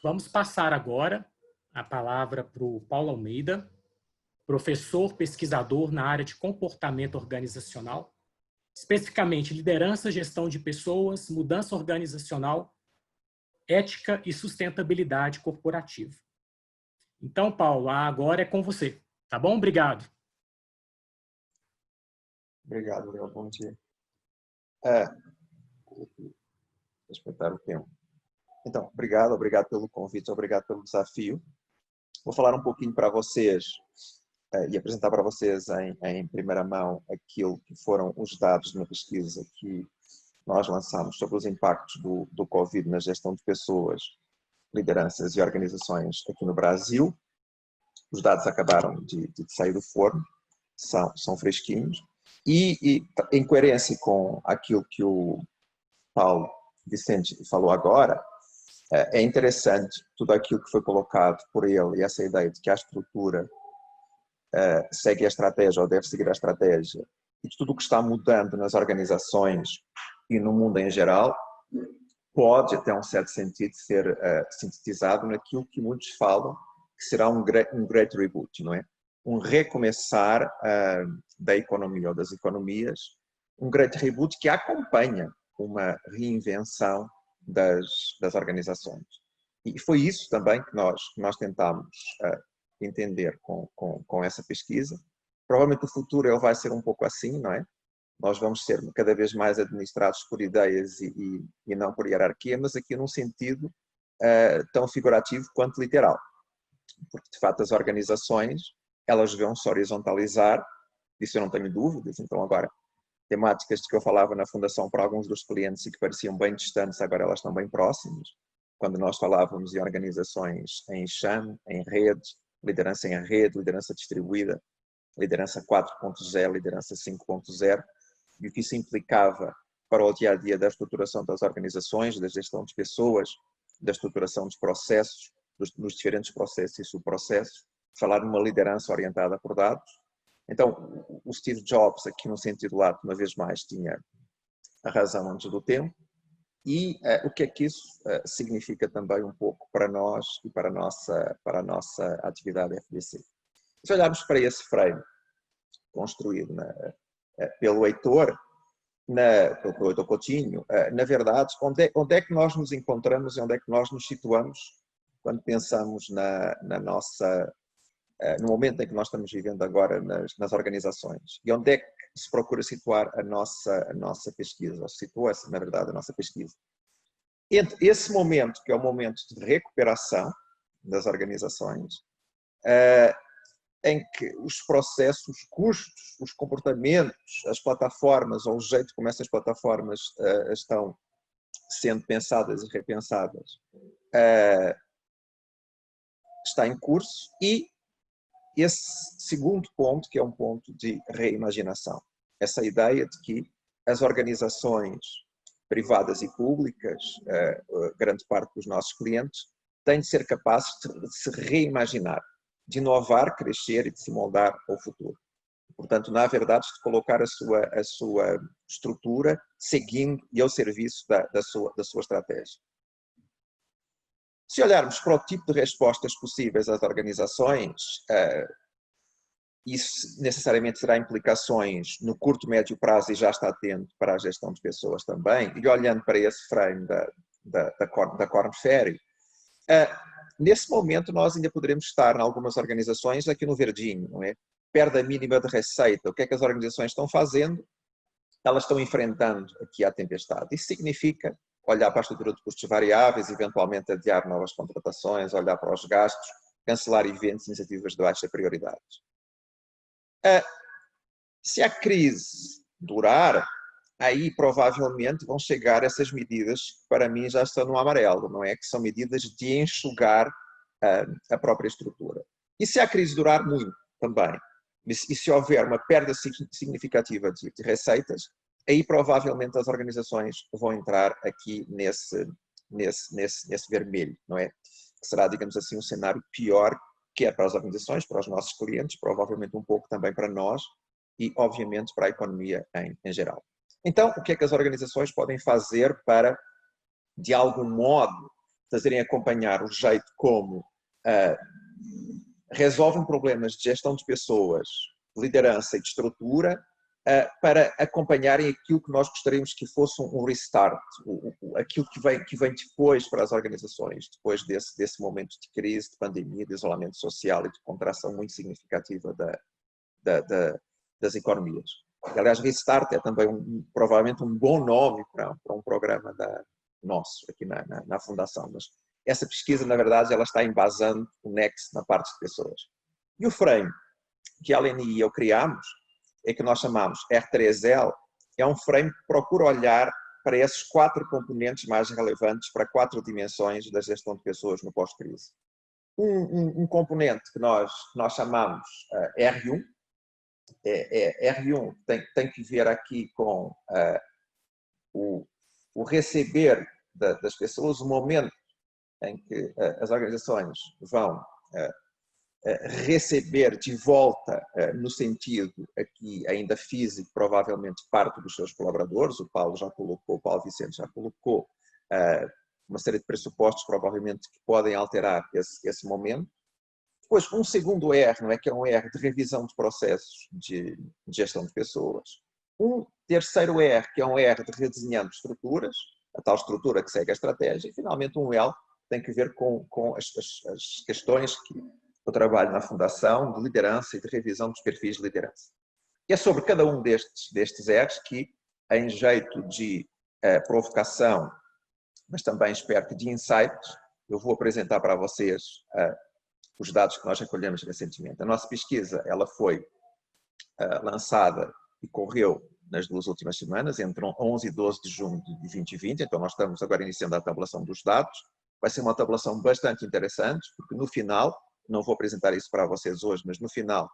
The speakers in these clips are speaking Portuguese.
Vamos passar agora a palavra para o Paulo Almeida, professor pesquisador na área de comportamento organizacional, especificamente liderança, gestão de pessoas, mudança organizacional, ética e sustentabilidade corporativa. Então, Paulo, agora é com você, tá bom? Obrigado. Obrigado, Léo. Bom dia. Respeitar o tempo. Então, obrigado pelo convite, obrigado pelo desafio. Vou falar um pouquinho para vocês e apresentar para vocês em primeira mão aquilo que foram os dados na pesquisa que nós lançamos sobre os impactos do Covid na gestão de pessoas, lideranças e organizações aqui no Brasil. Os dados acabaram de sair do forno, são fresquinhos. E em coerência com aquilo que o Paulo Vicente falou agora, é interessante tudo aquilo que foi colocado por ele e essa ideia de que a estrutura segue a estratégia ou deve seguir a estratégia e de tudo o que está mudando nas organizações e no mundo em geral pode, até um certo sentido, ser sintetizado naquilo que muitos falam que será um great reboot, não é? Um recomeçar da economia ou das economias, um great reboot que acompanha uma reinvenção das organizações. E foi isso também que nós tentámos entender com essa pesquisa. Provavelmente o futuro ele vai ser um pouco assim, não é? Nós vamos ser cada vez mais administrados por ideias e não por hierarquia, mas aqui num sentido tão figurativo quanto literal. Porque, de fato, as organizações, elas vão-se horizontalizar, disso eu não tenho dúvidas. Então, agora, temáticas de que eu falava na Fundação para alguns dos clientes e que pareciam bem distantes, agora elas estão bem próximas. Quando nós falávamos em organizações em enxame, em redes, liderança em rede, liderança distribuída, liderança 4.0, liderança 5.0, e o que isso implicava para o dia-a-dia da estruturação das organizações, da gestão de pessoas, da estruturação dos processos, nos diferentes processos e subprocessos, falar numa liderança orientada por dados. Então, o Steve Jobs, aqui no sentido lato, uma vez mais, tinha a razão antes do tempo. E o que é que isso significa também um pouco para nós e para a nossa atividade FBC? Se olharmos para esse frame construído pelo Heitor, pelo Heitor Coutinho, na verdade, onde é que nós nos encontramos e onde é que nós nos situamos quando pensamos no momento em que nós estamos vivendo agora nas organizações? E onde é que se procura situar a nossa pesquisa, ou se situa, na verdade, a nossa pesquisa? Entre esse momento, que é o momento de recuperação das organizações, em que os processos, os custos, os comportamentos, as plataformas, ou o jeito como essas plataformas estão sendo pensadas e repensadas, está em curso, e esse segundo ponto, que é um ponto de reimaginação. Essa ideia de que as organizações privadas e públicas, grande parte dos nossos clientes, têm de ser capazes de se reimaginar, de inovar, crescer e de se moldar ao futuro. Portanto, na verdade, de colocar a sua estrutura seguindo e ao serviço da sua estratégia. Se olharmos para o tipo de respostas possíveis às organizações, isso necessariamente terá implicações no curto, médio prazo e já está tendo para a gestão de pessoas também. E olhando para esse frame da Korn Ferry, nesse momento nós ainda poderemos estar em algumas organizações aqui no verdinho, não é? Perto da mínima de receita. O que é que as organizações estão fazendo? Elas estão enfrentando aqui a tempestade. Isso significa olhar para a estrutura de custos variáveis, eventualmente adiar novas contratações, olhar para os gastos, cancelar eventos e iniciativas de baixa prioridade. Se a crise durar, aí provavelmente vão chegar essas medidas que para mim já estão no amarelo, não é? Que são medidas de enxugar a própria estrutura. E se a crise durar muito também, e se houver uma perda significativa de receitas, aí provavelmente as organizações vão entrar aqui nesse vermelho, não é? Que será, digamos assim, um cenário pior, que é para as organizações, para os nossos clientes, provavelmente um pouco também para nós e, obviamente, para a economia em geral. Então, o que é que as organizações podem fazer para, de algum modo, fazerem acompanhar o jeito como resolvem problemas de gestão de pessoas, de liderança e de estrutura, para acompanharem aquilo que nós gostaríamos que fosse um restart, aquilo que vem depois para as organizações, depois desse momento de crise, de pandemia, de isolamento social e de contração muito significativa das economias. Aliás, Restart é também provavelmente um bom nome para um programa nosso aqui na Fundação, mas essa pesquisa, na verdade, ela está embasando o Next na parte de pessoas. E o frame que a Aleni e eu criamos, é que nós chamamos R3L, é um frame que procura olhar para esses 4 componentes mais relevantes para 4 dimensões da gestão de pessoas no pós-crise. Um componente que nós chamamos R1, R1 tem que ver aqui com o receber das pessoas, o momento em que as organizações vão receber de volta, no sentido aqui ainda físico, provavelmente parte dos seus colaboradores. O Paulo Vicente já colocou uma série de pressupostos, provavelmente, que podem alterar esse momento. Depois, um segundo R, não é, que é um R de revisão de processos de gestão de pessoas. Um terceiro R, que é um R de redesenhando estruturas, a tal estrutura que segue a estratégia. E, finalmente, um L tem que ver com as questões que o trabalho na Fundação de liderança e de revisão dos perfis de liderança. E é sobre cada um destes R's que, em jeito de provocação, mas também espero que de insights, eu vou apresentar para vocês os dados que nós recolhemos recentemente. A nossa pesquisa ela foi lançada e correu nas 2 últimas semanas, entre 11 e 12 de junho de 2020, então nós estamos agora iniciando a tabulação dos dados. Vai ser uma tabulação bastante interessante, porque no final, não vou apresentar isso para vocês hoje, mas no final,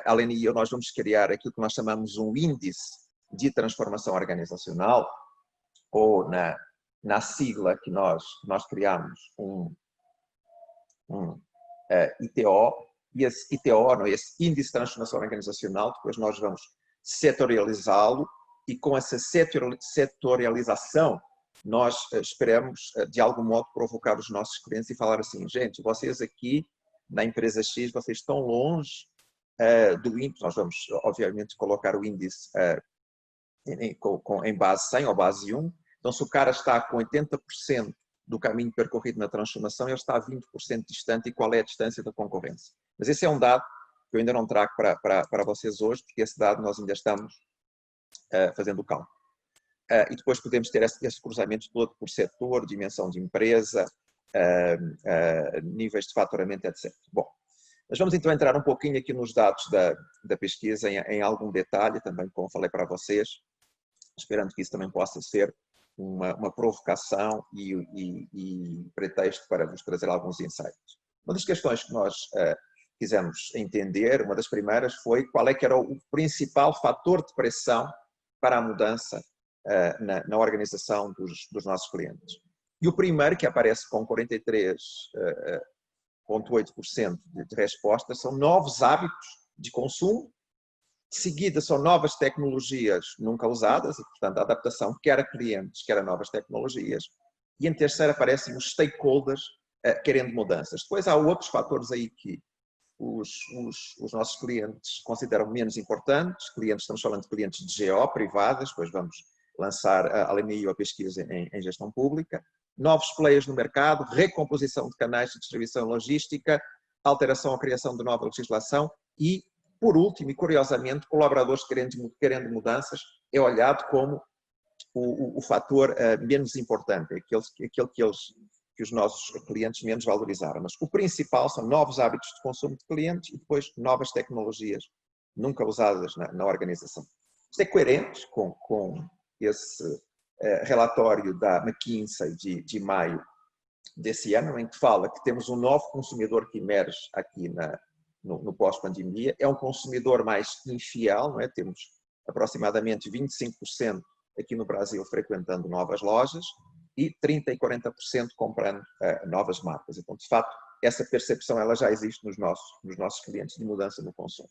Aleni e eu, nós vamos criar aquilo que nós chamamos um índice de transformação organizacional, ou na sigla que nós criamos, ITO, e esse ITO, esse índice de transformação organizacional, depois nós vamos setorializá-lo, e com essa setorialização, nós esperamos, de algum modo, provocar os nossos clientes e falar assim: gente, vocês aqui na empresa X, vocês estão longe do índice. Nós vamos, obviamente, colocar o índice em base 100 ou base 1. Então, se o cara está com 80% do caminho percorrido na transformação, ele está a 20% distante. E qual é a distância da concorrência? Mas esse é um dado que eu ainda não trago para vocês hoje, porque esse dado nós ainda estamos fazendo o cálculo. E depois podemos ter esse cruzamento todo por setor, dimensão de empresa, níveis de faturamento, etc. Bom, mas vamos então entrar um pouquinho aqui nos dados da pesquisa em algum detalhe, também como falei para vocês, esperando que isso também possa ser uma provocação e pretexto para vos trazer alguns insights. Uma das questões que nós quisemos entender, uma das primeiras, foi qual é que era o principal fator de pressão para a mudança na organização dos nossos clientes. E o primeiro, que aparece com 43,8% de respostas, são novos hábitos de consumo. De seguida, são novas tecnologias nunca usadas, e, portanto, a adaptação quer a clientes, quer a novas tecnologias. E em terceiro aparecem os stakeholders querendo mudanças. Depois há outros fatores aí que os nossos clientes consideram menos importantes. Clientes, estamos falando de clientes de GO, privadas, depois vamos lançar, além disso, a pesquisa em gestão pública. Novos players no mercado, recomposição de canais de distribuição logística, alteração ou criação de nova legislação e, por último, e curiosamente, colaboradores querendo mudanças é olhado como o fator menos importante, aquele que os nossos clientes menos valorizaram. Mas o principal são novos hábitos de consumo de clientes e depois novas tecnologias nunca usadas na organização. Isto é coerente com esse relatório da McKinsey de maio desse ano, em que fala que temos um novo consumidor que emerge aqui no pós-pandemia. É um consumidor mais infiel, não é? Temos aproximadamente 25% aqui no Brasil frequentando novas lojas e 30% e 40% comprando novas marcas. Então, de facto, essa percepção ela já existe nos nossos clientes de mudança no consumo.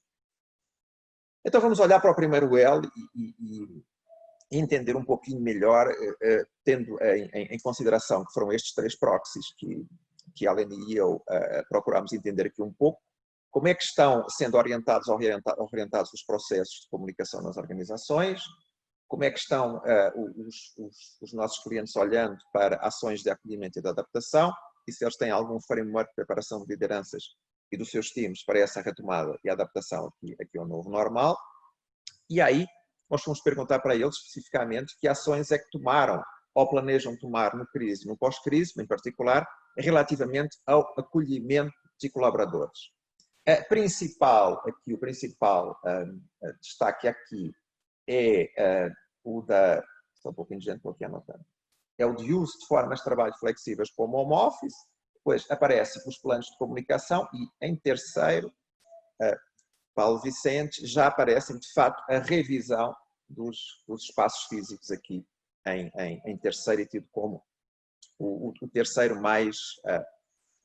Então, vamos olhar para o primeiro L entender um pouquinho melhor, tendo em consideração que foram estes 3 proxies que a Alene e eu procuramos entender aqui um pouco, como é que estão sendo orientados os processos de comunicação nas organizações, como é que estão os nossos clientes olhando para ações de acolhimento e de adaptação, e se eles têm algum framework de preparação de lideranças e dos seus times para essa retomada e adaptação aqui ao novo normal. E aí, nós fomos perguntar para eles especificamente que ações é que tomaram ou planejam tomar no crise, no pós-crise, em particular, relativamente ao acolhimento de colaboradores. O principal destaque aqui é o da... Estou um pouquinho de gente, estou aqui anotando. É o de uso de formas de trabalho flexíveis como home office, depois aparece os planos de comunicação e, em terceiro, Paulo Vicente, já aparecem, de facto, a revisão dos espaços físicos aqui em terceiro e tido como o terceiro mais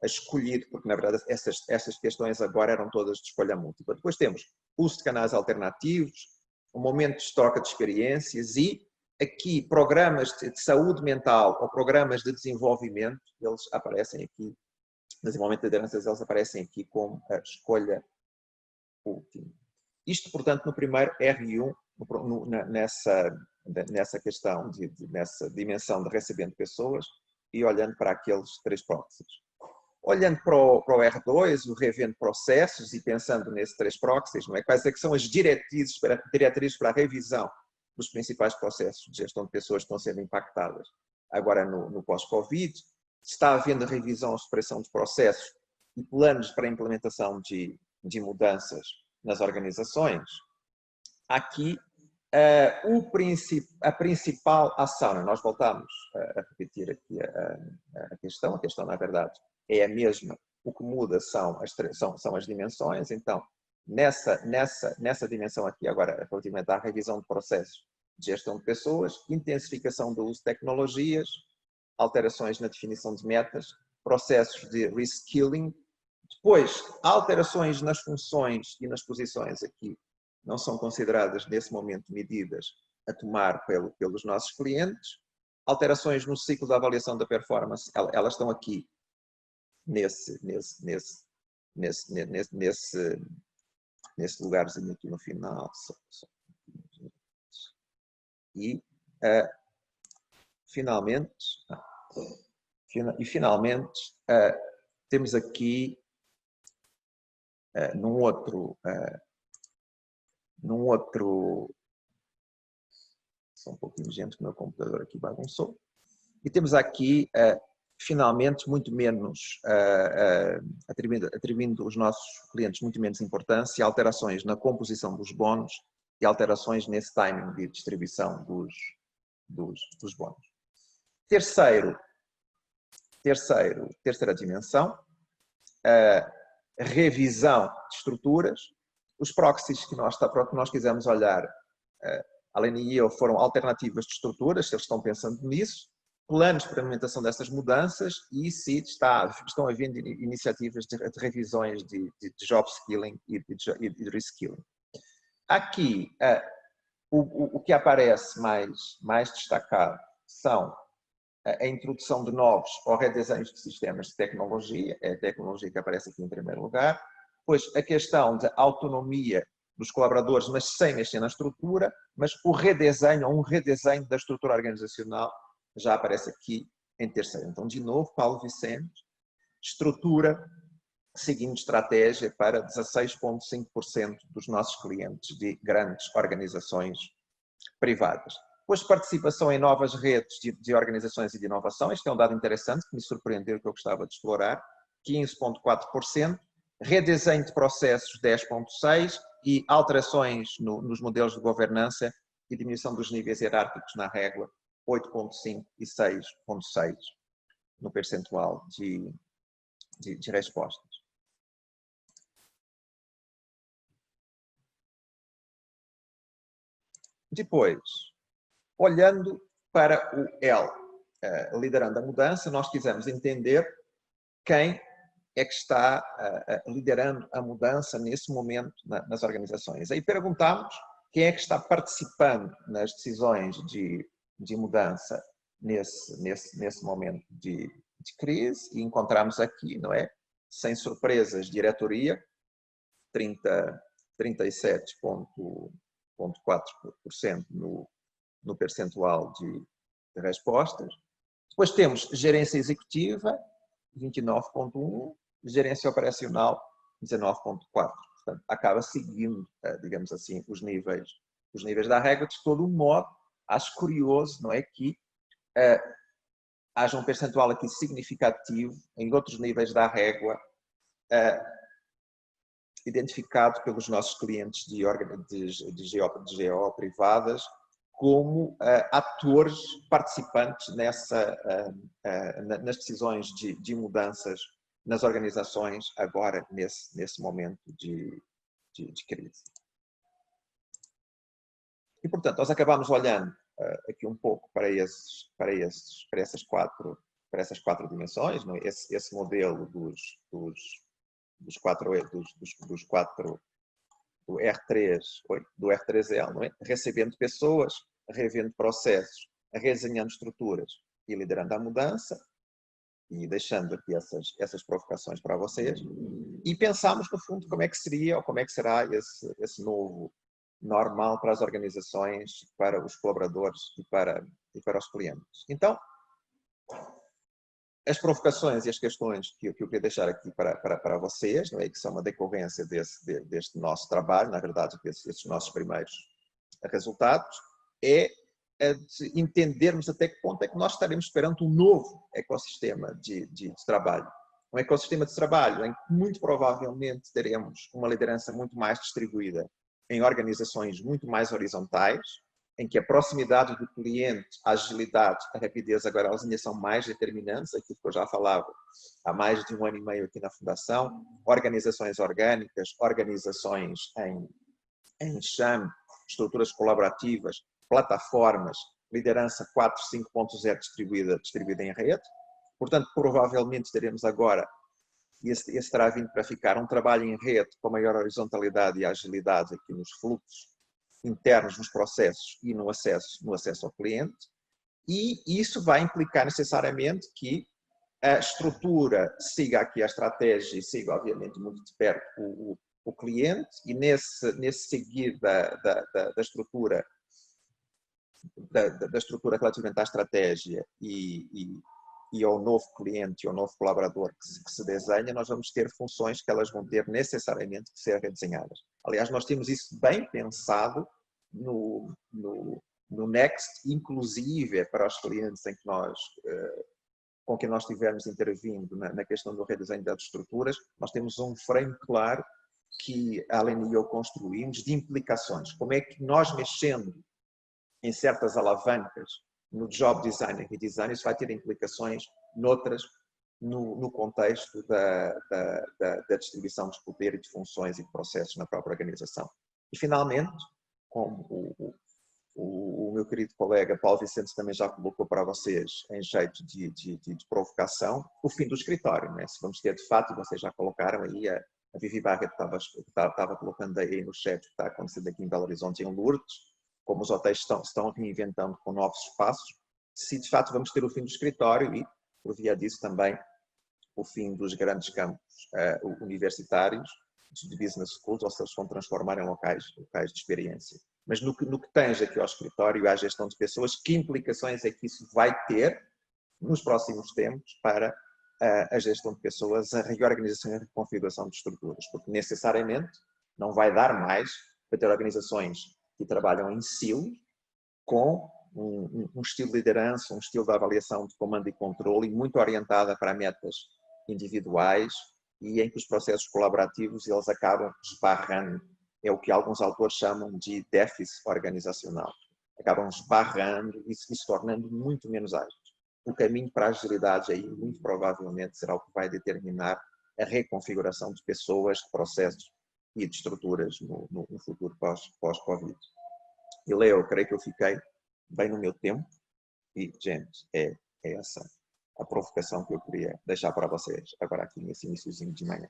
escolhido, porque, na verdade, essas questões agora eram todas de escolha múltipla. Depois temos uso de canais alternativos, um momento de troca de experiências e, aqui, programas de saúde mental ou programas de desenvolvimento, eles aparecem aqui, desenvolvimento de lideranças, eles aparecem aqui como a escolha última. Isto, portanto, no primeiro R1, nessa questão, nessa dimensão de recebendo pessoas e olhando para aqueles 3 proxies. Olhando para o R2, o revendo processos e pensando nesses 3 proxies, não é? Quais é que são as diretrizes para a revisão dos principais processos de gestão de pessoas que estão sendo impactadas agora no pós-Covid? Está havendo revisão ou superação de processos e planos para a implementação de mudanças nas organizações? Aqui, a principal ação, nós voltamos a repetir aqui a questão, na verdade, é a mesma. O que muda são as dimensões. Então, nessa dimensão aqui, agora, relativamente à revisão de processos de gestão de pessoas, intensificação do uso de tecnologias, alterações na definição de metas, processos de reskilling. Depois, alterações nas funções e nas posições aqui não são consideradas, nesse momento, medidas a tomar pelos nossos clientes. Alterações no ciclo da avaliação da performance, elas estão aqui nesse lugarzinho aqui no final. E, finalmente, temos aqui num outro só um pouquinho de gente que o meu computador aqui bagunçou, e temos aqui finalmente muito menos atribuindo aos nossos clientes muito menos importância, alterações na composição dos bónus e alterações nesse timing de distribuição dos bónus. Terceira dimensão, revisão de estruturas. Os proxies que nós quisemos olhar, além de eu, foram alternativas de estruturas, se eles estão pensando nisso, planos para a implementação dessas mudanças e se estão havendo iniciativas de revisões de job skilling e de reskilling. Aqui, o que aparece mais destacado são a introdução de novos ou redesenhos de sistemas de tecnologia, é a tecnologia que aparece aqui em primeiro lugar, depois a questão da autonomia dos colaboradores, mas sem mexer na estrutura, mas um redesenho da estrutura organizacional já aparece aqui em terceiro. Então, de novo, Paulo Vicente, estrutura seguindo estratégia para 16,5% dos nossos clientes de grandes organizações privadas. Depois, participação em novas redes de organizações e de inovação. Este é um dado interessante que me surpreendeu, que eu gostava de explorar. 15,4%. Redesenho de processos, 10,6%. E alterações nos modelos de governança e diminuição dos níveis hierárquicos na régua, 8,5% e 6,6% no percentual de respostas. Depois, olhando para o L, liderando a mudança, nós quisemos entender quem é que está liderando a mudança nesse momento nas organizações. Aí perguntámos quem é que está participando nas decisões de mudança nesse momento de crise, e encontramos aqui, não é? Sem surpresas, diretoria, 37,4% no percentual de respostas. Depois temos gerência executiva, 29,1%, gerência operacional, 19,4%. Portanto, acaba seguindo, digamos assim, os níveis da régua. De todo modo, acho curioso, não é, que haja um percentual aqui significativo em outros níveis da régua, identificado pelos nossos clientes de GO privadas como atores participantes nas decisões de mudanças nas organizações agora nesse momento de crise. E, portanto, nós acabamos olhando aqui um pouco para essas quatro dimensões, não é? Esse modelo do R3L, não é? Recebendo pessoas, revendo processos, redesenhando estruturas e liderando a mudança, e deixando aqui essas provocações para vocês, e pensamos, no fundo, como é que seria ou como é que será esse novo normal para as organizações, para os colaboradores e para os clientes. Então, as provocações e as questões que eu queria deixar aqui para vocês, não é? Que são uma decorrência deste nosso trabalho, na verdade, desses nossos primeiros resultados, é de entendermos até que ponto é que nós estaremos perante um novo ecossistema de trabalho. Um ecossistema de trabalho em que muito provavelmente teremos uma liderança muito mais distribuída em organizações muito mais horizontais, em que a proximidade do cliente, a agilidade, a rapidez, agora elas ainda são mais determinantes, aquilo que eu já falava há mais de 1 ano e meio aqui na Fundação, organizações orgânicas, organizações em enxame, estruturas colaborativas, plataformas, liderança 4, 5.0 distribuída em rede. Portanto, provavelmente teremos agora, e esse terá vindo para ficar, um trabalho em rede com maior horizontalidade e agilidade aqui nos fluxos internos, nos processos e no acesso ao cliente. E isso vai implicar necessariamente que a estrutura siga aqui a estratégia e siga, obviamente, muito de perto o cliente, e nesse seguir da estrutura relativamente à estratégia e ao novo cliente e ao novo colaborador que se desenha, nós vamos ter funções que elas vão ter necessariamente que ser redesenhadas. Aliás, nós temos isso bem pensado no Next, inclusive para os clientes com quem nós estivermos intervindo na questão do redesenho das estruturas. Nós temos um frame claro que a Allen e eu construímos de implicações. Como é que nós, mexendo em certas alavancas no job design e redesign, isso vai ter implicações noutras no contexto da distribuição de poder e de funções e de processos na própria organização. E, finalmente, como o meu querido colega Paulo Vicente também já colocou para vocês em jeito de provocação, o fim do escritório, não é? Se vamos ter, de fato, e vocês já colocaram aí, a Vivi Barreto estava colocando aí no chat o que está acontecendo aqui em Belo Horizonte e em Lourdes, como os hotéis estão reinventando com novos espaços, se de fato vamos ter o fim do escritório e, por via disso, também o fim dos grandes campos universitários, de business schools, ou se eles vão transformar em locais de experiência. Mas no que tange aqui ao escritório e à gestão de pessoas, que implicações é que isso vai ter nos próximos tempos para a gestão de pessoas, a reorganização e a reconfiguração de estruturas? Porque necessariamente não vai dar mais para ter organizações que trabalham em silos, com um estilo de liderança, um estilo de avaliação de comando e controle muito orientada para metas individuais e em que os processos colaborativos eles acabam esbarrando, é o que alguns autores chamam de déficit organizacional, acabam esbarrando e se tornando muito menos ágeis. O caminho para a agilidade aí, muito provavelmente, será o que vai determinar a reconfiguração de pessoas, de processos e de estruturas no futuro pós-Covid. E, Leo, eu creio que eu fiquei bem no meu tempo e, gente, é essa a provocação que eu queria deixar para vocês agora aqui nesse iniciozinho de manhã.